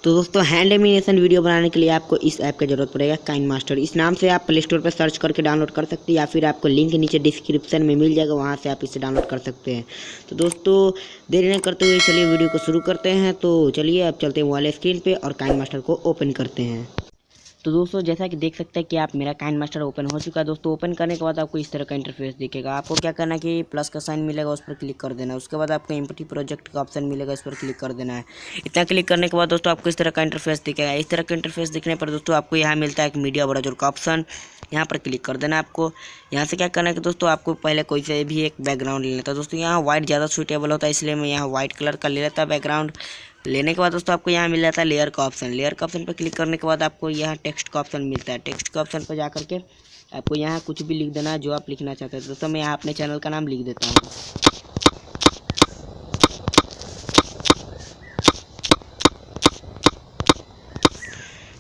तो दोस्तों hand animation video बनाने के लिए आपको इस ऐप की ज़रूरत पड़ेगा, काइनमास्टर। इस नाम से आप प्ले स्टोर पर सर्च करके डाउनलोड कर सकते हैं, या फिर आपको लिंक नीचे डिस्क्रिप्शन में मिल जाएगा, वहां से आप इसे डाउनलोड कर सकते हैं। तो दोस्तों देरी न करते हुए चलिए वीडियो को शुरू करते हैं। तो चलिए अब चलते हैं मोबाइल स्क्रीन पर और काइनमास्टर को ओपन करते हैं। तो दोस्तों जैसा कि देख सकते हैं कि आप मेरा काइनमास्टर ओपन हो चुका है। दोस्तों ओपन करने के बाद आपको इस तरह का इंटरफेस दिखेगा। आपको क्या करना है कि प्लस का साइन मिलेगा, उस पर क्लिक कर देना है। उसके बाद आपको एम्प्टी प्रोजेक्ट का ऑप्शन मिलेगा, इस पर क्लिक कर देना है। इतना क्लिक करने के बाद दोस्तों आपको इस तरह का इंटरफेस दिखेगा। इस तरह का इंटरफेस दिखने पर दोस्तों आपको यहाँ मिलता है एक मीडिया ब्राउज़र का ऑप्शन, यहाँ पर क्लिक कर देना है। आपको यहाँ से क्या करना है कि दोस्तों आपको पहले कोई से भी एक बैकग्राउंड ले लेता है। दोस्तों यहाँ व्हाइट ज़्यादा सूटेबल होता है, इसलिए मैं यहाँ व्हाइट कलर का ले लेता है बैकग्राउंड। लेने के बाद दोस्तों आपको यहाँ मिल जाता है लेयर का ऑप्शन। लेयर का ऑप्शन पर क्लिक करने के बाद आपको यहाँ टेक्स्ट का ऑप्शन मिलता है। टेक्स्ट का ऑप्शन पर जा करके आपको यहाँ कुछ भी लिख देना है जो आप लिखना चाहते हैं। दोस्तों मैं यहाँ अपने चैनल का नाम लिख देता हूँ।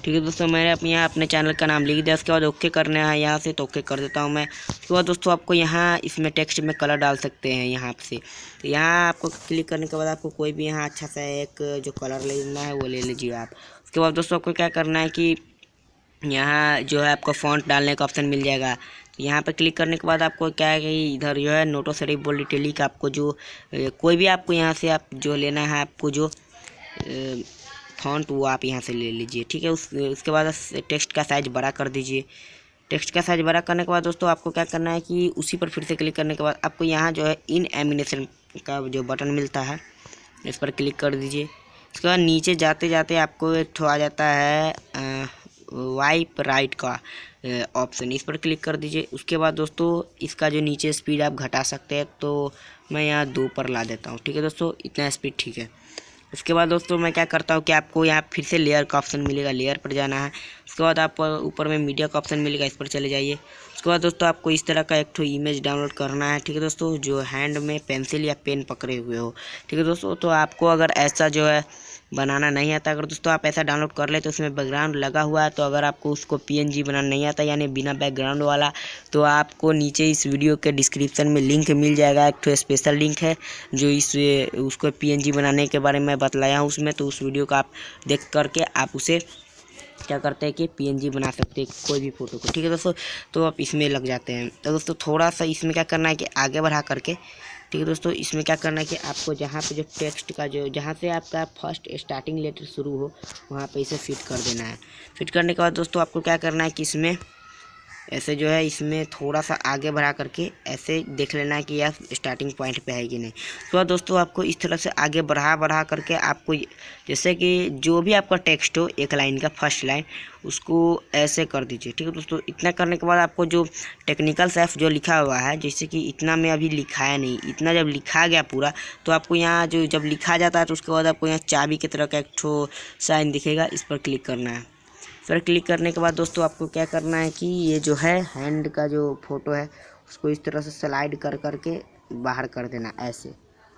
ठीक है दोस्तों, मैंने यहाँ अपने चैनल का नाम लिख दिया। उसके बाद ओके करना है यहाँ से, तो ओके कर देता हूँ मैं। उसके बाद दोस्तों आपको यहाँ इसमें टेक्स्ट में कलर डाल सकते हैं यहाँ से। तो यहाँ आपको क्लिक करने के बाद आपको कोई भी यहाँ अच्छा सा एक जो कलर लेना है वो ले लीजिए आप। उसके बाद दोस्तों आपको क्या करना है कि यहाँ जो है आपको फ़ॉन्ट डालने का ऑप्शन मिल जाएगा। तो यहाँ पर क्लिक करने के बाद आपको क्या है कि इधर जो है नोटो सेरिफ बोल्ड इटैलिक आपको जो कोई भी आपको यहाँ से आप जो लेना है, आपको जो फ़ॉन्ट वो आप यहाँ से ले लीजिए। ठीक है, उसके बाद टेक्स्ट का साइज़ बड़ा कर दीजिए। टेक्स्ट का साइज़ बड़ा करने के बाद दोस्तों आपको क्या करना है कि उसी पर फिर से क्लिक करने के बाद आपको यहाँ जो है इन एनिमेशन का जो बटन मिलता है, इस पर क्लिक कर दीजिए। उसके बाद नीचे जाते जाते आपको एक ठो आ जाता है वाइप राइट का ऑप्शन, इस पर क्लिक कर दीजिए। उसके बाद दोस्तों इसका जो नीचे स्पीड आप घटा सकते हैं, तो मैं यहाँ 2 पर ला देता हूँ। ठीक है दोस्तों, इतना स्पीड ठीक है। उसके बाद दोस्तों मैं क्या करता हूँ कि आपको यहाँ फिर से लेयर का ऑप्शन मिलेगा, लेयर पर जाना है। उसके बाद आप ऊपर में मीडिया का ऑप्शन मिलेगा, इस पर चले जाइए। उसके बाद दोस्तों आपको इस तरह का एक ठो इमेज डाउनलोड करना है। ठीक है दोस्तों, जो हैंड में पेंसिल या पेन पकड़े हुए हो। ठीक है दोस्तों, तो आपको अगर ऐसा जो है बनाना नहीं आता, अगर दोस्तों आप ऐसा डाउनलोड कर ले तो उसमें बैकग्राउंड लगा हुआ है, तो अगर आपको उसको PNG बनाना नहीं आता यानी बिना बैकग्राउंड वाला, तो आपको नीचे इस वीडियो के डिस्क्रिप्शन में लिंक मिल जाएगा। एक तो स्पेशल लिंक है जो उसको PNG बनाने के बारे में बतलाया हूँ उसमें, तो उस वीडियो को आप देख करके आप उसे क्या करते हैं कि PNG बना सकते हैं कोई भी फ़ोटो को। ठीक है दोस्तों, तो आप इसमें लग जाते हैं। तो दोस्तों थोड़ा सा इसमें क्या करना है कि आगे बढ़ा करके, ठीक है दोस्तों, इसमें क्या करना है कि आपको जहाँ पे जो टेक्स्ट का जो जहाँ से आपका फर्स्ट स्टार्टिंग लेटर शुरू हो वहाँ पे इसे फिट कर देना है। फिट करने के बाद दोस्तों आपको क्या करना है कि इसमें ऐसे जो है इसमें थोड़ा सा आगे बढ़ा करके ऐसे देख लेना है कि यह स्टार्टिंग पॉइंट पे है कि नहीं। तो दोस्तों आपको इस तरह से आगे बढ़ा करके आपको जैसे कि जो भी आपका टेक्स्ट हो एक लाइन का फर्स्ट लाइन उसको ऐसे कर दीजिए। ठीक है दोस्तों, इतना करने के बाद आपको जो टेक्निकल सेफ जो लिखा हुआ है, जैसे कि इतना में अभी लिखाया नहीं, इतना जब लिखा गया पूरा तो आपको यहाँ जो जब लिखा जाता है तो उसके बाद आपको यहाँ चाबी की तरह का एक ठो साइन दिखेगा, इस पर क्लिक करना है। फिर क्लिक करने के बाद दोस्तों आपको क्या करना है कि ये जो है हैंड का जो फोटो है उसको इस तरह से स्लाइड कर करके बाहर कर देना ऐसे।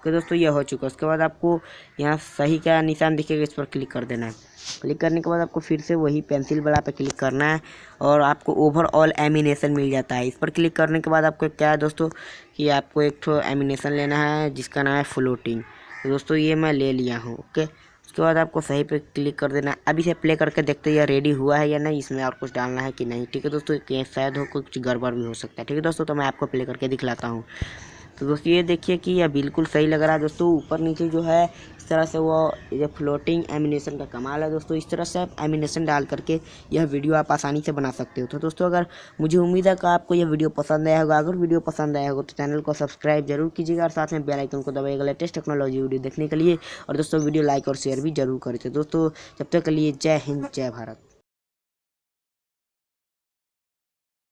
तो दोस्तों ये हो चुका है। उसके बाद आपको यहाँ सही का निशान दिखेगा, इस पर क्लिक कर देना है। क्लिक करने के बाद आपको फिर से वही पेंसिल बड़ा पे क्लिक करना है और आपको ओवरऑल एनिमेशन मिल जाता है। इस पर क्लिक करने के बाद आपको क्या है दोस्तों कि आपको एक ठो एनिमेशन लेना है जिसका नाम है फ्लोटिंग। तो दोस्तों ये मैं ले लिया हूँ। ओके, उसके बाद आपको सही पे क्लिक कर देना। अब इसे प्ले करके देखते हैं यह रेडी हुआ है या नहीं, इसमें और कुछ डालना है कि नहीं। ठीक है दोस्तों, शायद हो कुछ गड़बड़ भी हो सकता है। ठीक है दोस्तों, तो मैं आपको प्ले करके दिखलाता हूँ। तो दोस्तों ये देखिए कि यह बिल्कुल सही लग रहा है दोस्तों। ऊपर नीचे जो है इस तरह से वो ये फ्लोटिंग एनिमेशन का कमाल है दोस्तों। इस तरह से आप एनिमेशन डाल करके यह वीडियो आप आसानी से बना सकते हो। तो दोस्तों अगर मुझे उम्मीद है कि आपको यह वीडियो पसंद आया होगा। अगर वीडियो पसंद आया होगा तो चैनल को सब्सक्राइब जरूर कीजिएगा और साथ में बेल आइकन को दबाइएगा लेटेस्ट टेक्नोलॉजी वीडियो देखने के लिए। और दोस्तों वीडियो लाइक और शेयर भी जरूर करें। तो दोस्तों जब तक के लिए जय हिंद जय भारत।